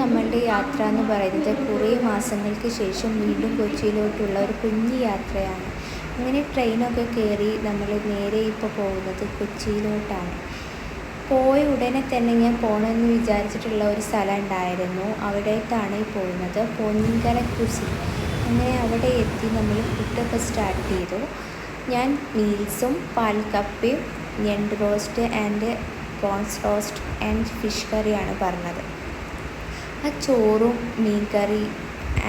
നമ്മളുടെ യാത്ര എന്ന് പറയുന്നത് കുറേ മാസങ്ങൾക്ക് ശേഷം വീണ്ടും കൊച്ചിയിലോട്ടുള്ള ഒരു കുഞ്ഞു യാത്രയാണ്. അങ്ങനെ ട്രെയിനൊക്കെ കയറി നമ്മൾ നേരെ ഇപ്പോൾ പോകുന്നത് കൊച്ചിയിലോട്ടാണ്. പോയ ഉടനെ തന്നെ ഞാൻ പോകണമെന്ന് വിചാരിച്ചിട്ടുള്ള ഒരു സ്ഥലം ഉണ്ടായിരുന്നു. അവിടേക്കാണ് പോകുന്നത്, പൊൻകര കുസി. അങ്ങനെ അവിടെ എത്തി നമ്മൾ ഫുഡൊക്കെ സ്റ്റാർട്ട് ചെയ്തു. ഞാൻ മീൽസും പാൽക്കപ്പയും ഞണ്ട് roast and prawns roast and fish കറിയാണ് പറഞ്ഞത്. ആ ചോറും മീൻ കറി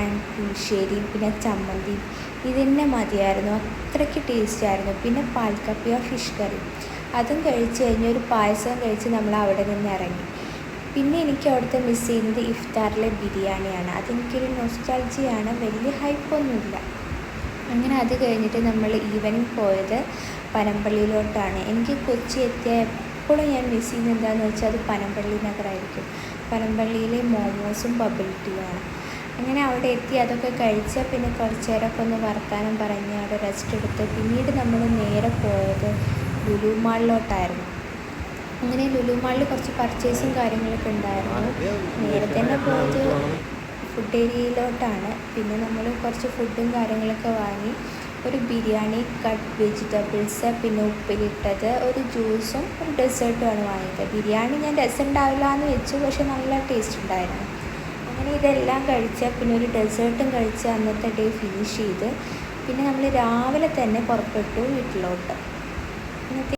ആൻഡ് പുളിശ്ശേരിയും പിന്നെ ചമ്മന്തിയും ഇതന്നെ മതിയായിരുന്നു. അത്രയ്ക്ക് ടേസ്റ്റായിരുന്നു. പിന്നെ പാൽക്കപ്പയോ ഫിഷ് കറി അതും കഴിച്ച് കഴിഞ്ഞ് ഒരു പായസം കഴിച്ച് നമ്മൾ അവിടെ നിന്ന് ഇറങ്ങി. പിന്നെ എനിക്ക് അവിടുത്തെ മിസ് ചെയ്യുന്നത് ഇഫ്താറിലെ ബിരിയാണിയാണ്. അതെനിക്കൊരു നൊസ്റ്റാൾജിയാണ്, വലിയ ഹൈപ്പൊന്നുമില്ല. അങ്ങനെ അത് കഴിഞ്ഞിട്ട് നമ്മൾ ഈവനിങ് പോയത് പനമ്പള്ളിയിലോട്ടാണ്. എനിക്ക് കൊച്ചി എത്തിയ എപ്പോഴും ഞാൻ മിസ് ചെയ്യുന്നത് എന്താണെന്ന് വെച്ചാൽ അത് പനമ്പള്ളി നഗരമായിരിക്കും. പനമ്പള്ളിയിലെ മോമോസും ബബിൾ ടീയാണ്. അങ്ങനെ അവിടെ എത്തി അതൊക്കെ കഴിച്ച് പിന്നെ കുറച്ച് നേരമൊക്കെ ഒന്ന് വർത്താനം പറഞ്ഞ് അവിടെ റെസ്റ്റ് എടുത്ത് പിന്നീട് നമ്മൾ നേരെ പോയത് ലുലു മാളിലോട്ടായിരുന്നു. അങ്ങനെ ലുലു മാളിൽ കുറച്ച് പർച്ചേസും കാര്യങ്ങളൊക്കെ ഉണ്ടായിരുന്നു. നേരെ തന്നെ പോയത് ഫുഡ് ഏരിയയിലോട്ടാണ്. പിന്നെ നമ്മൾ കുറച്ച് ഫുഡും കാര്യങ്ങളൊക്കെ വാങ്ങി. ഒരു ബിരിയാണി, കട്ട് വെജിറ്റബിൾസ്, പിന്നെ ഉപ്പിലിട്ടത്, ഒരു ജ്യൂസും ഒരു ഡെസേർട്ടുമാണ് വാങ്ങിയത്. ബിരിയാണി ഞാൻ രസമുണ്ടാവില്ല എന്ന് വെച്ചു, പക്ഷെ നല്ല ടേസ്റ്റ് ഉണ്ടായിരുന്നു. അങ്ങനെ ഇതെല്ലാം കഴിച്ച് പിന്നെ ഒരു ഡെസേർട്ടും കഴിച്ച് അന്നത്തെ ഡേ ഫിനിഷ് ചെയ്ത് പിന്നെ നമ്മൾ രാവിലെ തന്നെ പുറപ്പെട്ടു വീട്ടിലോട്ട്.